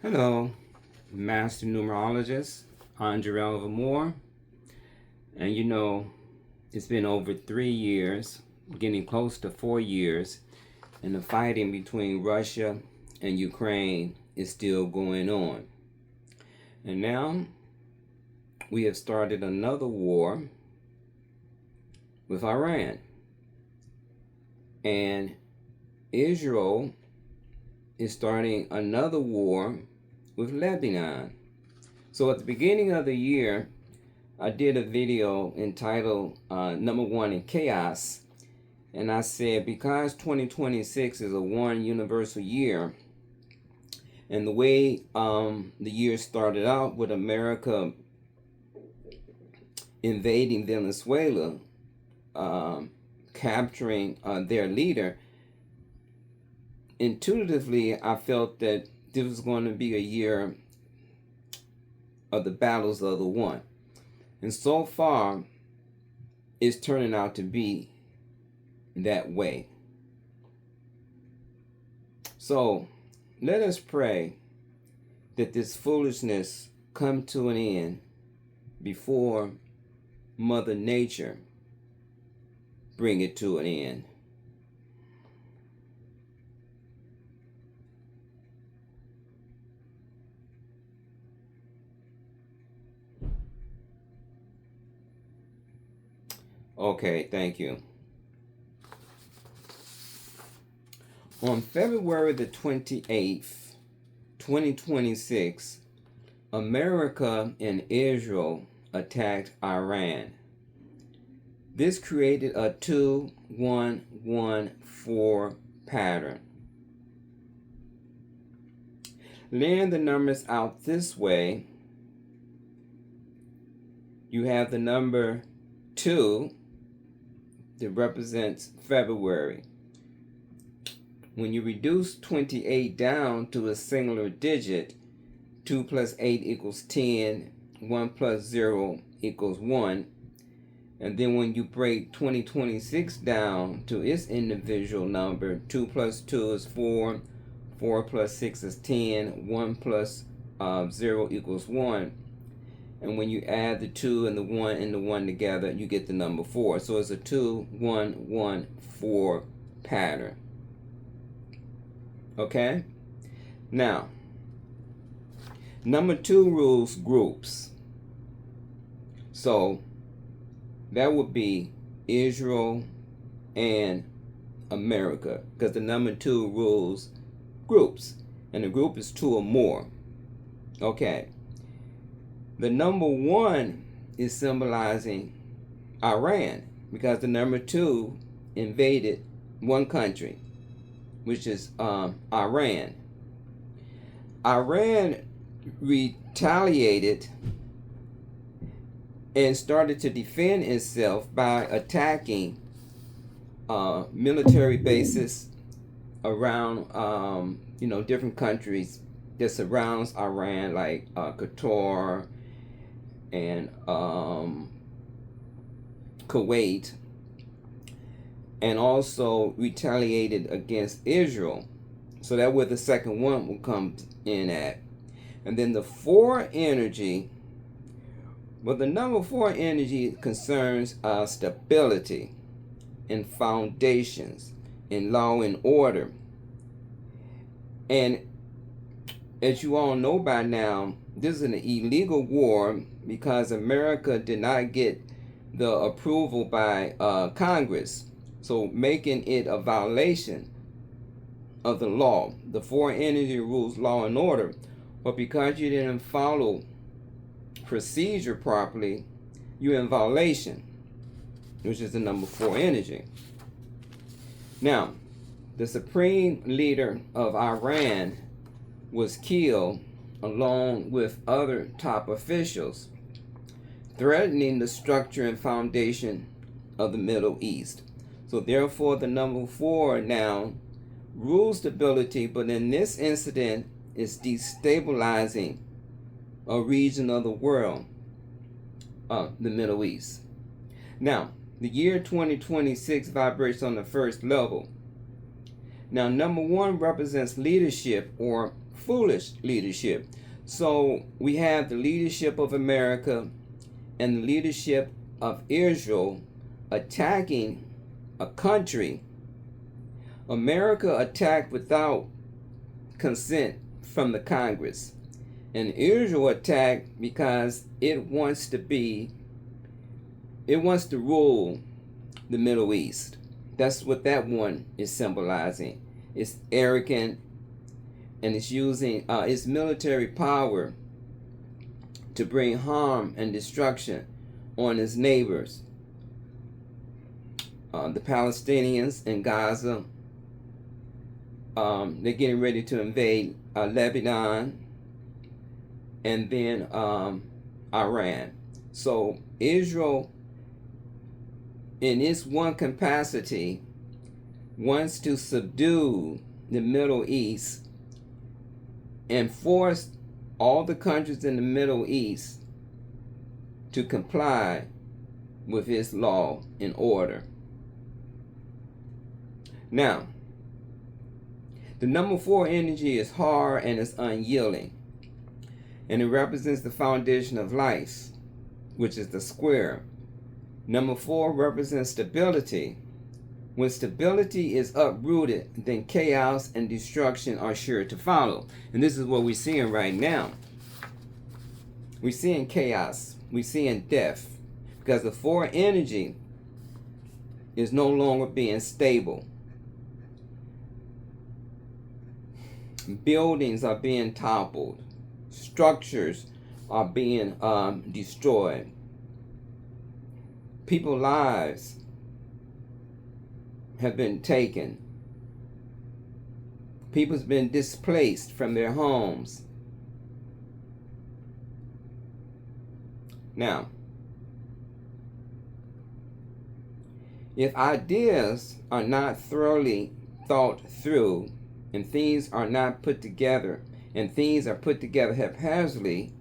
Hello, Master Numerologist Andre Oliver Moore. And it's been over 3 years, getting close to 4 years, and the fighting between Russia and Ukraine is still going on. And now we have started another war with Iran. And Israel is starting another war with Lebanon. So at the beginning of the year, I did a video entitled Number One in Chaos. And I said, because 2026 is a one universal year, and the way the year started out with America invading Venezuela, capturing their leader, intuitively I felt that this was going to be a year of the battles of the one. And so far, it's turning out to be that way. So let us pray that this foolishness come to an end before Mother Nature bring it to an end. Okay, thank you. On February the 28th, 2026, America and Israel attacked Iran. This created a 2-1-1-4 pattern. Laying the numbers out this way, you have the number 2 that represents February. When you reduce 28 down to a singular digit, 2 plus 8 equals 10, 1 plus 0 equals 1. And then when you break 2026 down to its individual number, 2 plus 2 is 4, 4 plus 6 is 10, 1 plus 0 equals 1. And when you add the 2 and the 1 together, you get the number 4. So it's a 2-1-1-4 pattern. Okay? Now, number 2 rules groups. So that would be Israel and America, because the number 2 rules groups, and the group is 2 or more. Okay. The number 1 is symbolizing Iran, because the number 2 invaded one country, which is Iran. Iran retaliated and started to defend itself by attacking military bases around different countries that surrounds Iran, like Qatar and Kuwait, and also retaliated against Israel. So that where the second one will come in at. And then the 4 energy, well, the number 4 energy concerns stability and foundations and law and order. And as you all know by now, this is an illegal war because America did not get the approval by Congress, so making it a violation of the law. The 4 energy rules law and order, but because you didn't follow procedure properly, you're in violation, which is the number 4 energy. Now, the supreme leader of Iran was killed along with other top officials, threatening the structure and foundation of the Middle East. So therefore, the number 4 now rules stability, but in this incident, it's destabilizing a region of the world, the Middle East. Now, the year 2026 vibrates on the first level. Now, number one represents leadership or foolish leadership. So we have the leadership of America and the leadership of Israel attacking a country. America attacked without consent from the Congress, and Israel attacked because it wants to rule the Middle East. That's what that one is symbolizing. It's arrogant, and it's using its military power to bring harm and destruction on its neighbors. The Palestinians in Gaza, they're getting ready to invade Lebanon, and then Iran. So Israel, in its one capacity, wants to subdue the Middle East and force all the countries in the Middle East to comply with its law and order. Now, the number 4 energy is hard and it's unyielding, and it represents the foundation of life, which is the square. Number 4 represents stability. When stability is uprooted, then chaos and destruction are sure to follow. And this is what we're seeing right now. We're seeing chaos. We're seeing death. Because the 4 energy is no longer being stable. Buildings are being toppled. Structures are being destroyed. People's lives have been taken. People's been displaced from their homes. Now, if ideas are not thoroughly thought through, and things are not put together, and things are put together haphazardly,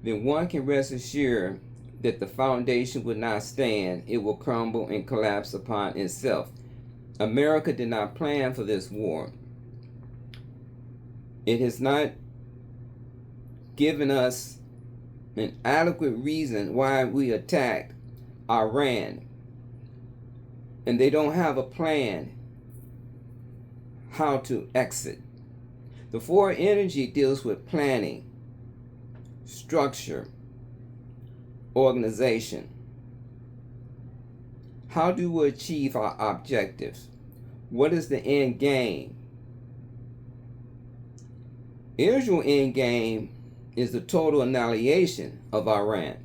then one can rest assured that the foundation will not stand. It will crumble and collapse upon itself. America did not plan for this war. It has not given us an adequate reason why we attacked Iran. And they don't have a plan how to exit. The 4 energy deals with planning, structure, organization. How do we achieve our objectives? What is the end game? Israel's end game is the total annihilation of Iran.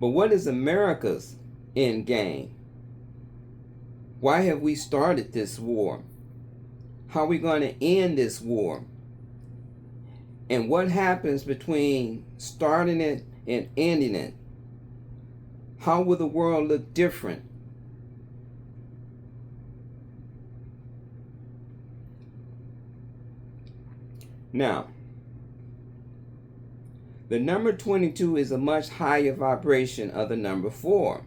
But what is America's end game? Why have we started this war? How are we going to end this war? And what happens between starting it and ending it? How will the world look different? Now, the number 22 is a much higher vibration of the number 4.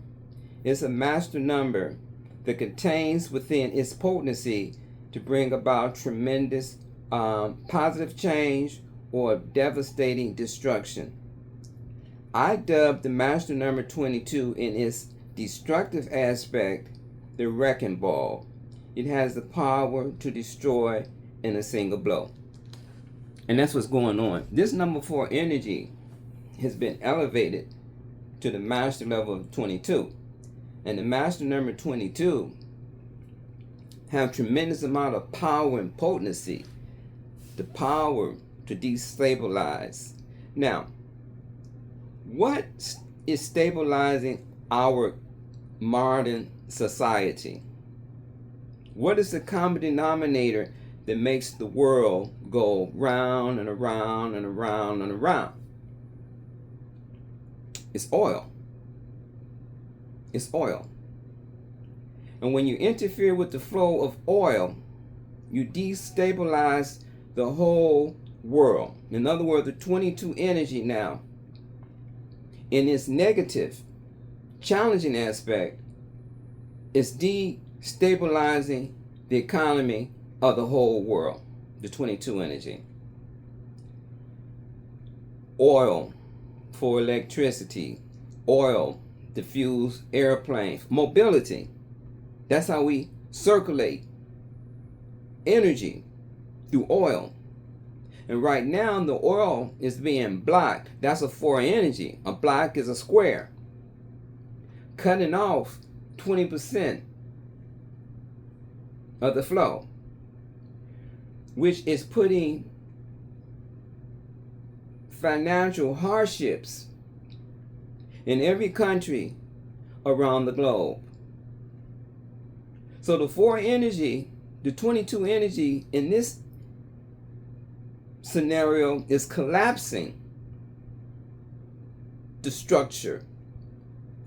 It's a master number that contains within its potency to bring about tremendous positive change or devastating destruction. I dubbed the master number 22 in its destructive aspect the wrecking ball. It has the power to destroy in a single blow. And that's what's going on. This number 4 energy has been elevated to the master level of 22. And the master number 22 have tremendous amount of power and potency. The power to destabilize. Now, what is stabilizing our modern society? What is the common denominator that makes the world go round and around and around and around? It's oil. It's oil. And when you interfere with the flow of oil, you destabilize the whole world. In other words, the 22 energy now, in its negative, challenging aspect, is destabilizing the economy of the whole world, the 22 energy. Oil for electricity, oil to fuel airplanes, mobility. That's how we circulate energy, through oil. And right now the oil is being blocked. That's a foreign energy. A block is a square. Cutting off 20% of the flow, which is putting financial hardships in every country around the globe. So the foreign energy, the 22 energy in this scenario is collapsing the structure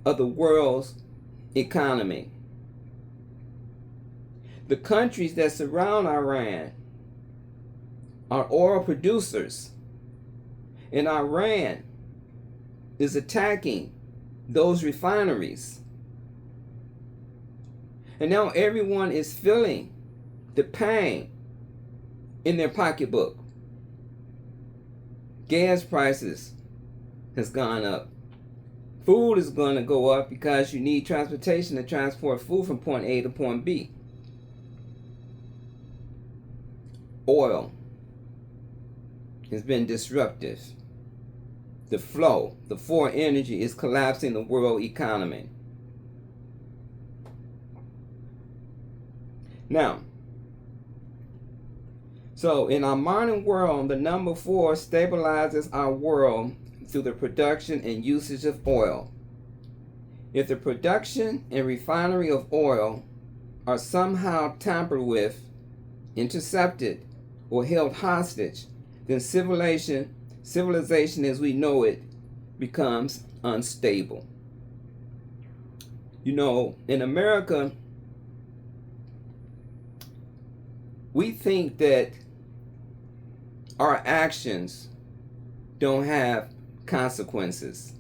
of the world's economy. The countries that surround Iran are oil producers, and Iran is attacking those refineries. And now everyone is feeling the pain in their pocketbook. Gas prices has gone up. Food is going to go up because you need transportation to transport food from point A to point B. Oil has been disruptive. The flow, the foreign energy is collapsing the world economy. Now, so in our modern world, the number 4 stabilizes our world through the production and usage of oil. If the production and refinery of oil are somehow tampered with, intercepted, or held hostage, then civilization as we know it becomes unstable. You know, in America, we think that our actions don't have consequences.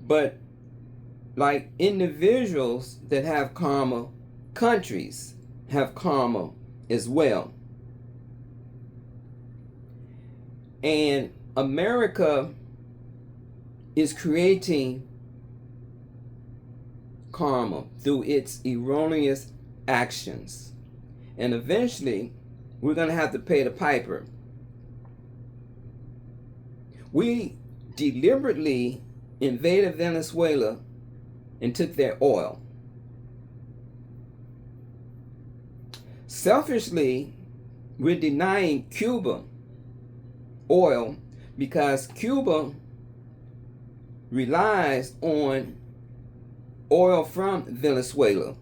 But like individuals that have karma, countries have karma as well. And America is creating karma through its erroneous actions. And eventually, we're going to have to pay the piper. We deliberately invaded Venezuela and took their oil. Selfishly, we're denying Cuba oil because Cuba relies on oil from Venezuela.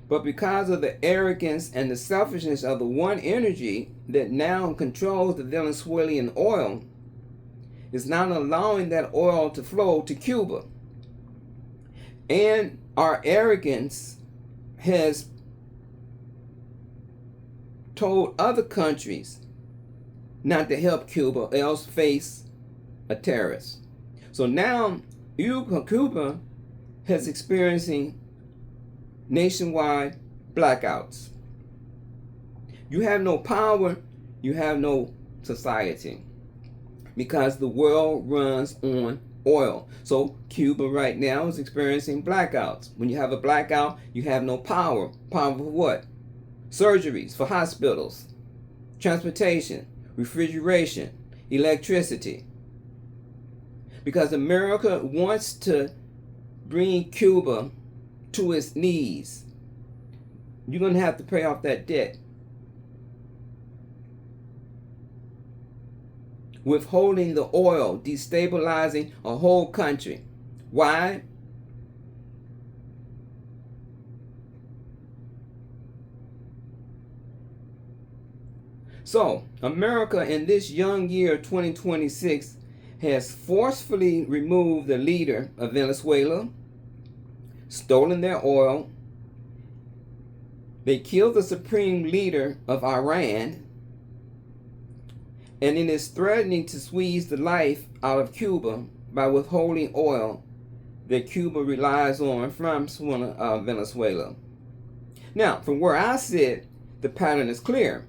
But because of the arrogance and the selfishness of the one energy that now controls the Venezuelan oil, is not allowing that oil to flow to Cuba. And our arrogance has told other countries not to help Cuba or else face a terrorist. So now Cuba has experiencing nationwide blackouts. You have no power, you have no society, because the world runs on oil. So Cuba right now is experiencing blackouts. When you have a blackout, you have no power. Power for what? Surgeries, for hospitals, transportation, refrigeration, electricity. Because America wants to bring Cuba to its knees. You're going to have to pay off that debt. Withholding the oil, destabilizing a whole country. Why? So, America in this young year 2026 has forcefully removed the leader of Venezuela, stolen their oil. They killed the supreme leader of Iran, and it is threatening to squeeze the life out of Cuba by withholding oil that Cuba relies on from Venezuela. Now, from where I sit, the pattern is clear.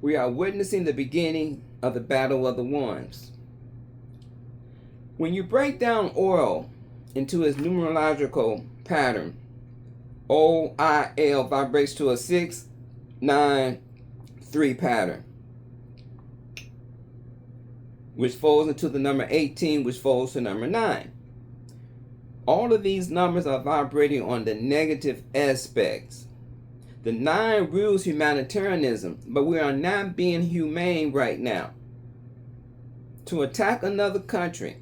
We are witnessing the beginning of the battle of the ones. When you break down oil into its numerological pattern, OIL vibrates to a 693 pattern, which falls into the number 18, which falls to number 9. All of these numbers are vibrating on the negative aspects. The 9 rules humanitarianism, but we are not being humane right now. To attack another country,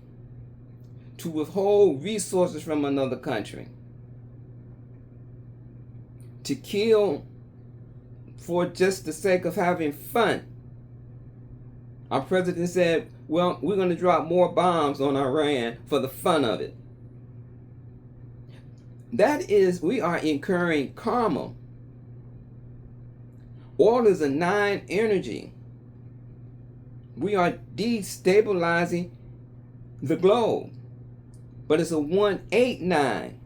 to withhold resources from another country, to kill for just the sake of having fun. Our president said, well, we're going to drop more bombs on Iran for the fun of it. That is, we are incurring karma. Oil is a 9 energy. We are destabilizing the globe. But it's a 189.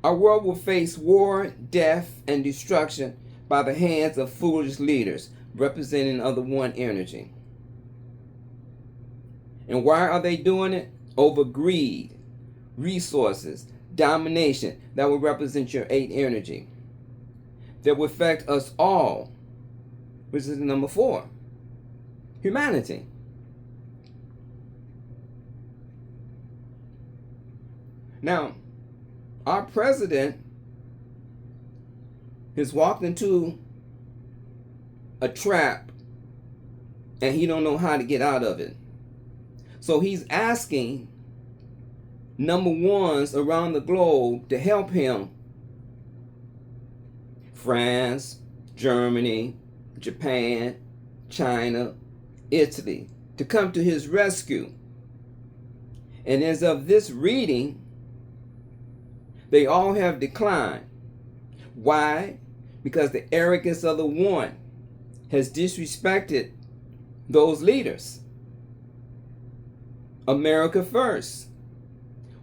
Our world will face war, death, and destruction by the hands of foolish leaders representing of the 1 energy. And why are they doing it? Over greed, resources, domination that will represent your 8 energy. That will affect us all, which is number 4, humanity. Now, our president has walked into a trap and he don't know how to get out of it. So he's asking number 1s around the globe to help him. France, Germany, Japan, China, Italy, to come to his rescue. And as of this reading, they all have declined. Why? Because the arrogance of the 1 has disrespected those leaders. America first.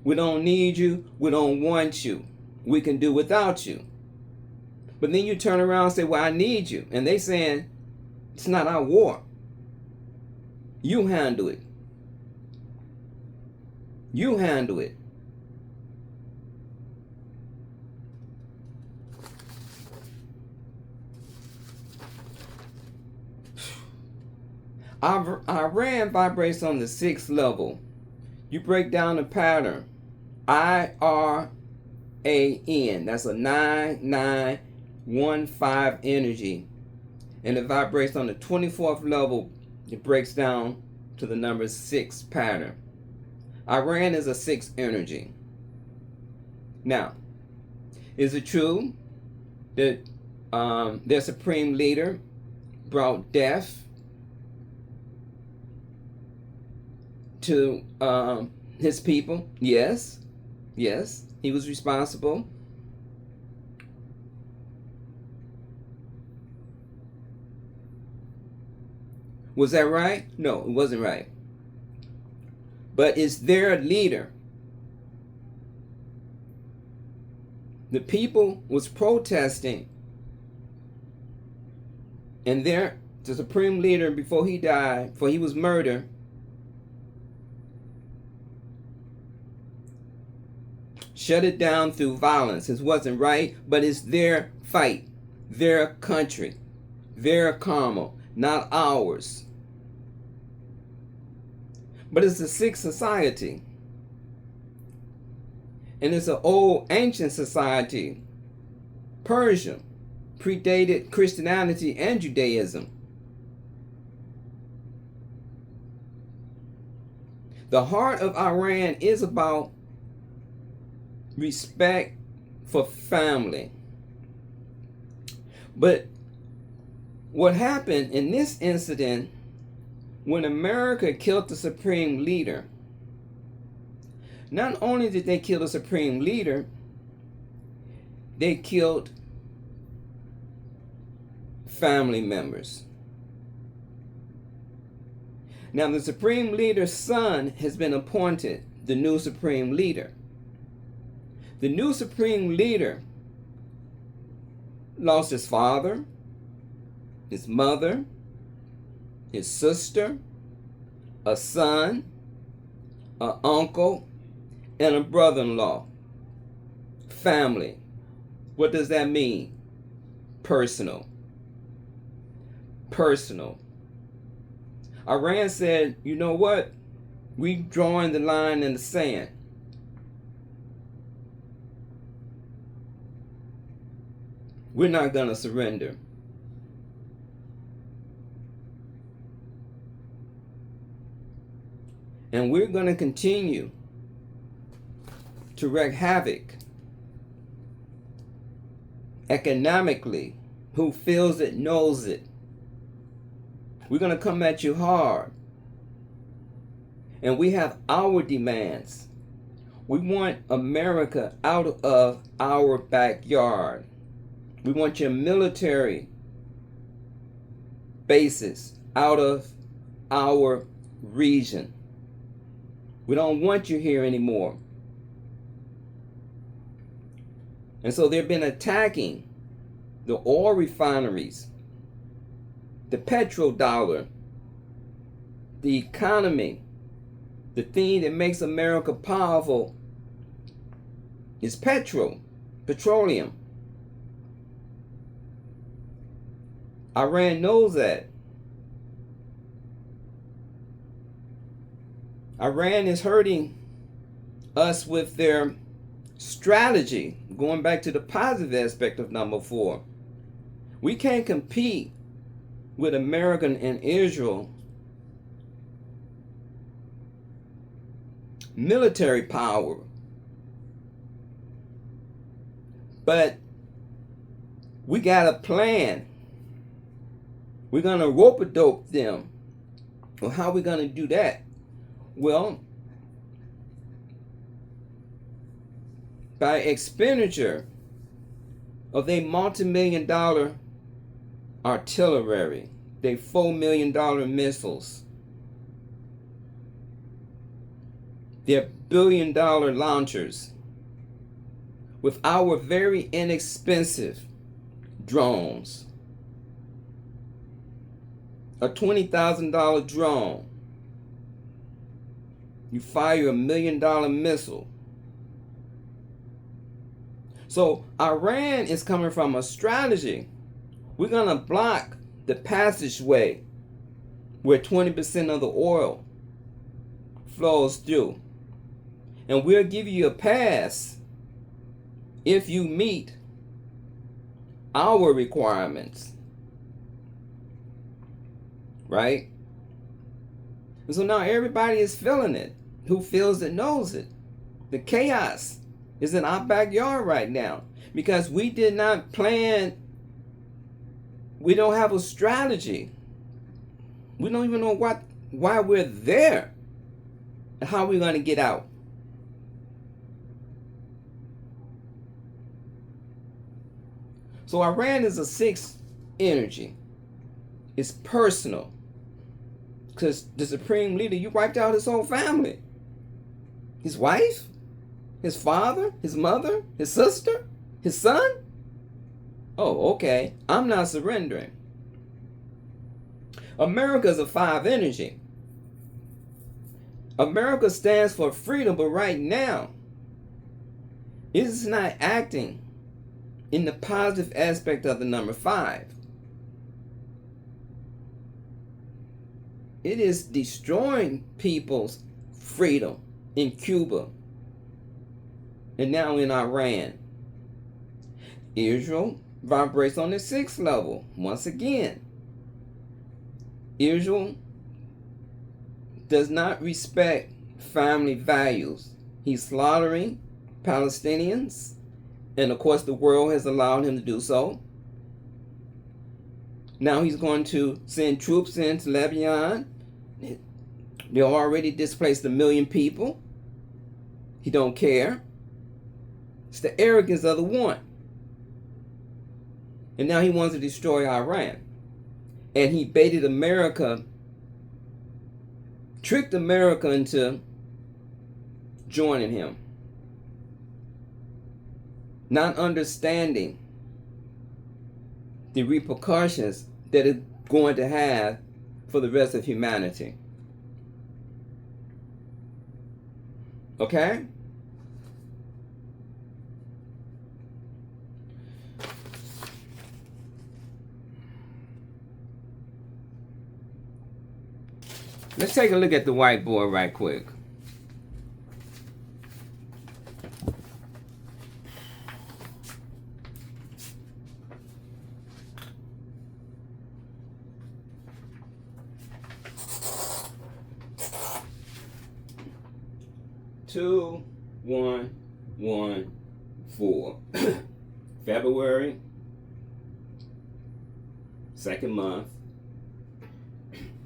We don't need you. We don't want you. We can do without you. But then you turn around and say, well, I need you. And they saying, it's not our war. You handle it. You handle it. Iran vibrates on the 6th level. You break down the pattern. IRAN. That's a 9915 energy. And it vibrates on the 24th level. It breaks down to the number 6 pattern. Iran is a 6 energy. Now, is it true that their supreme leader brought death to his people? Yes. Yes, he was responsible. Was that right? No, it wasn't right. But it's their leader. The people was protesting, and the supreme leader, before he died, before he was murdered, shut it down through violence. It wasn't right, but it's their fight, their country, their karma, not ours. But it's a sick society. And it's an old ancient society. Persia predated Christianity and Judaism. The heart of Iran is about respect for family. But what happened in this incident, when America killed the supreme leader, not only did they kill the supreme leader, they killed family members. Now the supreme leader's son has been appointed the new supreme leader. The new supreme leader lost his father, his mother, his sister, a son, an uncle, and a brother-in-law. Family. What does that mean? Personal. Personal. Iran said, you know what? We drawing the line in the sand. We're not going to surrender. And we're going to continue to wreak havoc economically. Who feels it knows it. We're going to come at you hard. And we have our demands. We want America out of our backyard. We want your military bases out of our region. We don't want you here anymore. And so they've been attacking the oil refineries, the petrodollar, the economy. The thing that makes America powerful is petroleum. Iran knows that. Iran is hurting us with their strategy, going back to the positive aspect of number 4. We can't compete with America and Israel military power. But we got a plan. We're going to rope-a-dope them. Well, how are we going to do that? Well, by expenditure of their multi-million-dollar artillery, their $4 million missiles, their billion-dollar launchers, with our very inexpensive drones. A $20,000 drone, you fire $1 million missile. So Iran is coming from a strategy. We're going to block the passageway where 20% of the oil flows through. And we'll give you a pass if you meet our requirements. Right? And so now everybody is feeling it. Who feels it knows it. The chaos is in our backyard right now because we did not plan. We don't have a strategy. We don't even know why we're there and how we're going to get out. So Iran is a 6th energy. It's personal. Because the supreme leader, you wiped out his whole family. His wife, his father, his mother, his sister, his son. Oh, okay. I'm not surrendering. America is a 5 energy. America stands for freedom, but right now, it is not acting in the positive aspect of the number 5. It is destroying people's freedom in Cuba and now in Iran. Israel vibrates on the 6th level. Once again, Israel does not respect family values. He's slaughtering Palestinians, and of course the world has allowed him to do so. Now he's going to send troops into Lebanon. They already displaced 1 million people. He don't care. It's the arrogance of the one. And now he wants to destroy Iran. And he baited America, tricked America into joining him. Not understanding the repercussions that it's going to have for the rest of humanity. Okay? Let's take a look at the whiteboard right quick. Two, 1, 1, 4. February, second month.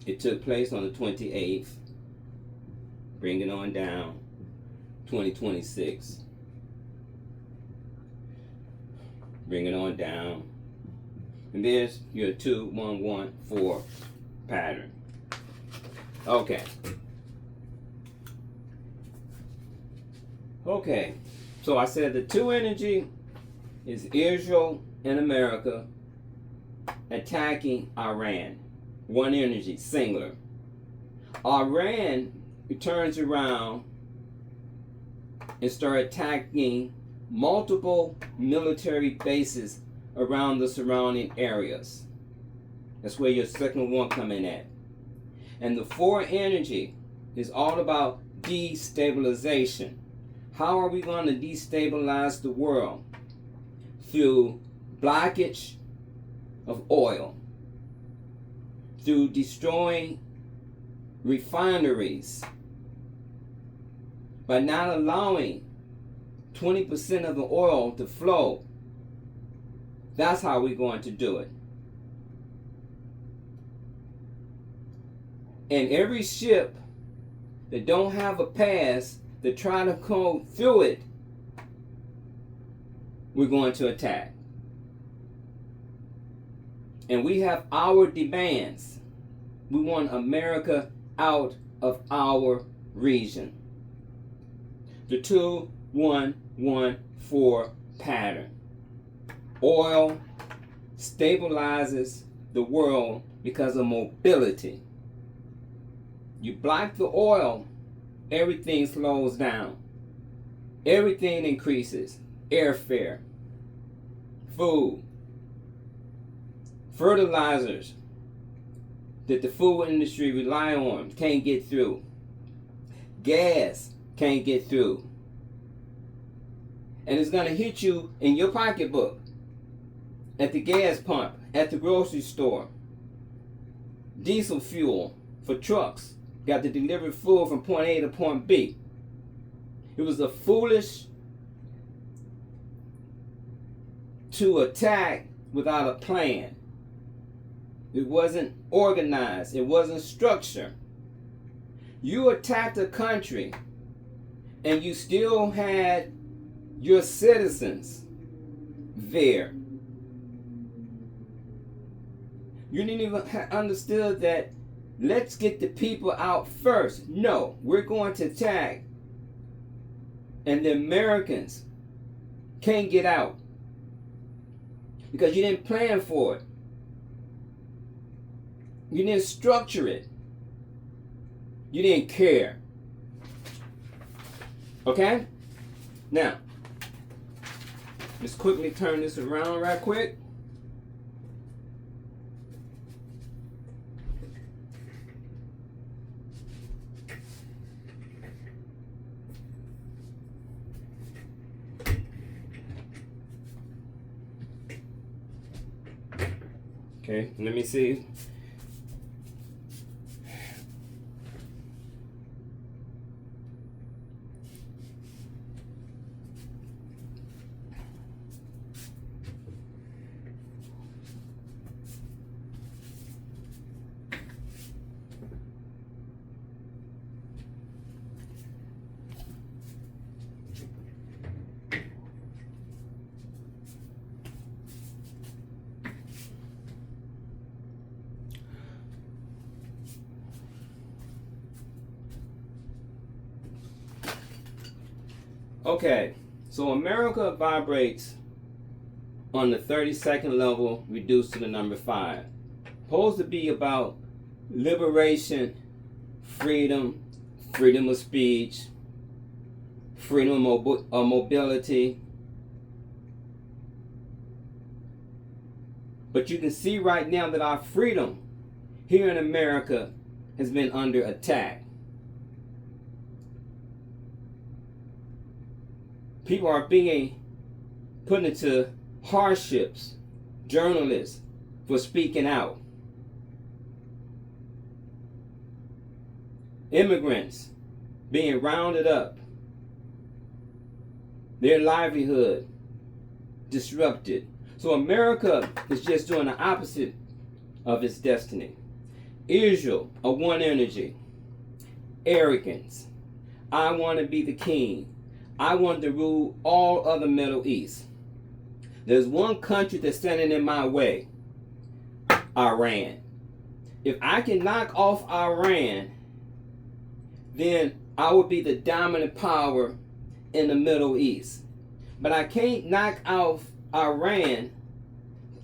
It took place on the 28th. Bring it on down. 2026. Bring it on down. And there's your 2, 1, 1, 4 pattern. Okay. Okay. So I said the 2 energy is Israel and America attacking Iran. 1 energy, singular. Iran turns around and starts attacking multiple military bases around the surrounding areas. That's where your second one come in at. And the 4 energy is all about destabilization. How are we going to destabilize the world? Through blockage of oil, through destroying refineries, by not allowing 20% of the oil to flow. That's how we're going to do it. And every ship that don't have a pass, that try to go through it, we're going to attack. And we have our demands. We want America out of our region. The 2, 1, 1, 4 pattern. Oil stabilizes the world because of mobility. You block the oil, everything slows down. Everything increases. Airfare, food, fertilizers that the food industry rely on can't get through. Gas can't get through. And it's going to hit you in your pocketbook, at the gas pump, at the grocery store. Diesel fuel for trucks got to deliver food from point A to point B. It was a foolish to attack without a plan. It wasn't organized. It wasn't structured. You attacked a country and you still had your citizens there. You didn't even understood that let's get the people out first. No, we're going to attack. And the Americans can't get out because you didn't plan for it. You didn't structure it. You didn't care. Okay? Now, let's quickly turn this around right quick. Okay, let me see. Okay, so America vibrates on the 32nd level reduced to the number 5. Supposed to be about liberation, freedom, freedom of speech, freedom of mobility. But you can see right now that our freedom here in America has been under attack. People are being put into hardships, journalists for speaking out. Immigrants being rounded up, their livelihood disrupted. So America is just doing the opposite of its destiny. Israel, a one energy, arrogance. I want to be the king. I want to rule all of the Middle East. There's one country that's standing in my way, Iran. If I can knock off Iran, then I will be the dominant power in the Middle East. But I can't knock off Iran.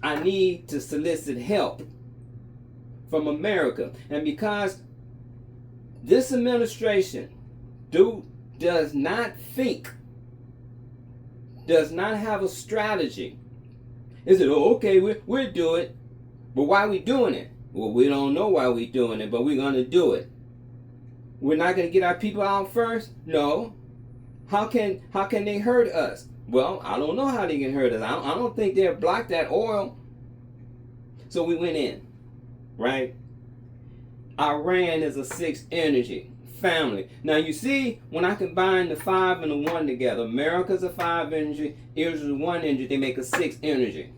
I need to solicit help from America. And because this administration does not think, does not have a strategy, is it, oh, okay, we'll do it. But why are we doing it? Well, we don't know why we're doing it, but we're going to do it. We're not going to get our people out first? No. How can they hurt us? Well, I don't know how they can hurt us. I don't think they'll block that oil. So we went in, right? Iran is a 6 energy, family. Now you see, when I combine the 5 and the 1 together, America's a 5 energy, Israel's a 1 energy, they make a 6 energy.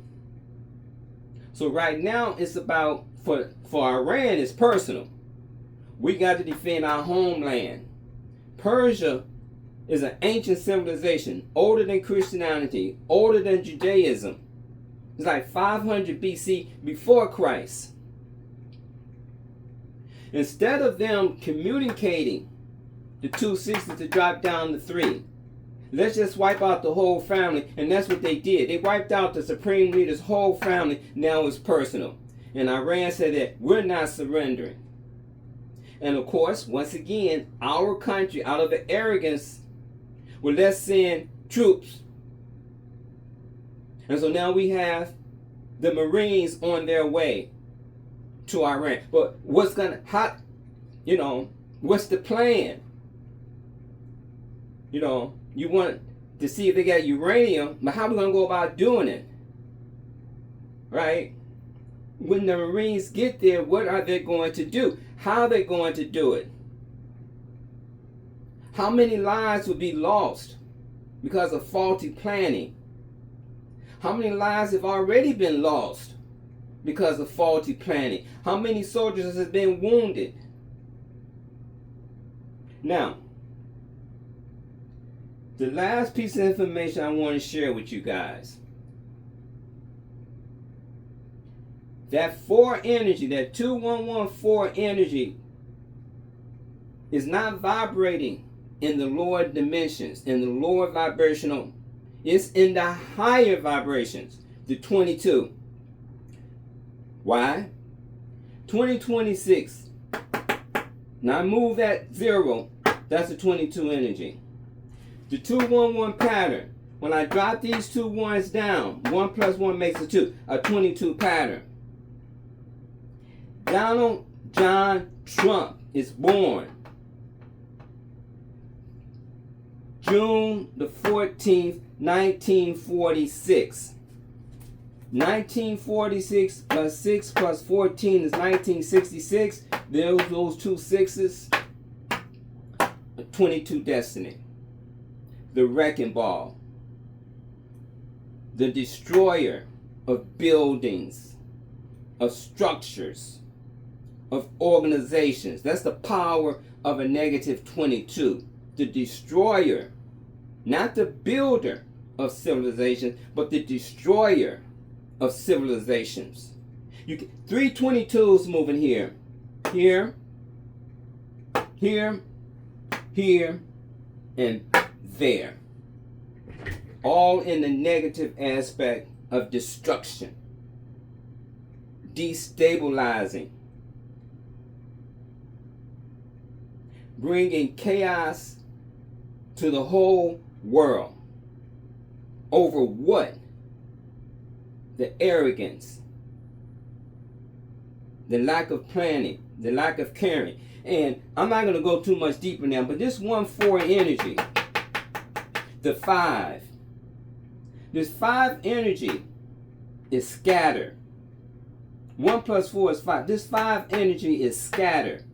So right now it's about, for Iran, it's personal. We got to defend our homeland. Persia is an ancient civilization, older than Christianity, older than Judaism. It's like 500 BC before Christ. Instead of them communicating the 260 to drop down to 3, let's just wipe out the whole family. And that's what they did. They wiped out the supreme leader's whole family. Now it's personal. And Iran said that we're not surrendering. And of course, once again, our country, out of the arrogance, well, let's send troops. And so now we have the Marines on their way to Iran. But what's the plan? You want to see if they got uranium, but how are we going to go about doing it? Right? When the Marines get there, what are they going to do? How are they going to do it? How many lives will be lost because of faulty planning? How many lives have already been lost because of faulty planning? How many soldiers have been wounded? Now, the last piece of information I want to share with you guys. That 4 energy, that 2114 energy, is not vibrating in the lower dimensions, in the lower vibrational. It's in the higher vibrations, the 22. Why? 2026. Now move that 0, that's a 22 energy. The 211 pattern, when I drop these 2 ones down, 1 plus 1 makes a 2, a 22 pattern. Donald John Trump is born June the 14th, 1946. 1946 plus 6 plus 14 is 1966. There's those 2 6s. 22 destiny. The wrecking ball. The destroyer of buildings, of structures, of organizations. That's the power of a negative 22. The destroyer, not the builder of civilization, but the destroyer of civilizations. 322s moving here, here, here, here, and there. All in the negative aspect of destruction, destabilizing, bringing chaos to the whole world. Over what? The arrogance, the lack of planning, the lack of caring. And I'm not going to go too much deeper now, but this 1-4 energy, the 5. This 5 energy is scattered. 1 + 4 is 5. This 5 energy is scattered.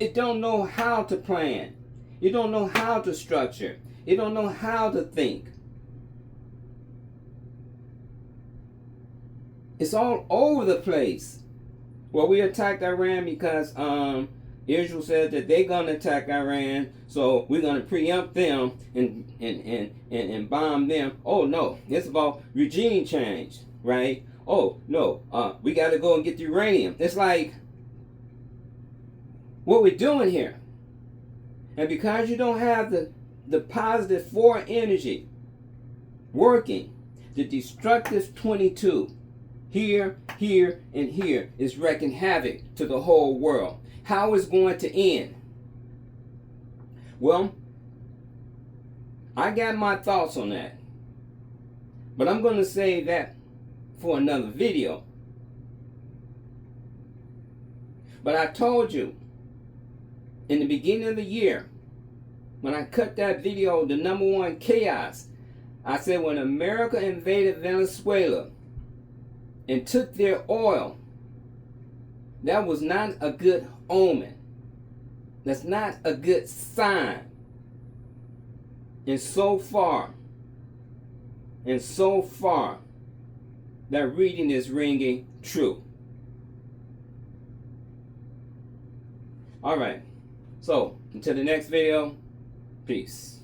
It don't know how to plan. It don't know how to structure. It don't know how to think. It's all over the place. Well, we attacked Iran because Israel said that they're going to attack Iran, so we're going to preempt them and bomb them. Oh, no. It's about regime change, right? Oh, no. We got to go and get the uranium. It's like, what we're doing here. And because you don't have the positive 4 energy working, the destructive 22, here, here, and here is wreaking havoc to the whole world. How is it going to end? Well, I got my thoughts on that. But I'm going to save that for another video. But I told you, in the beginning of the year, when I cut that video, the #1 chaos, I said when America invaded Venezuela and took their oil, that was not a good omen. That's not a good sign. And so far, that reading is ringing true. All right. So, until the next video, peace.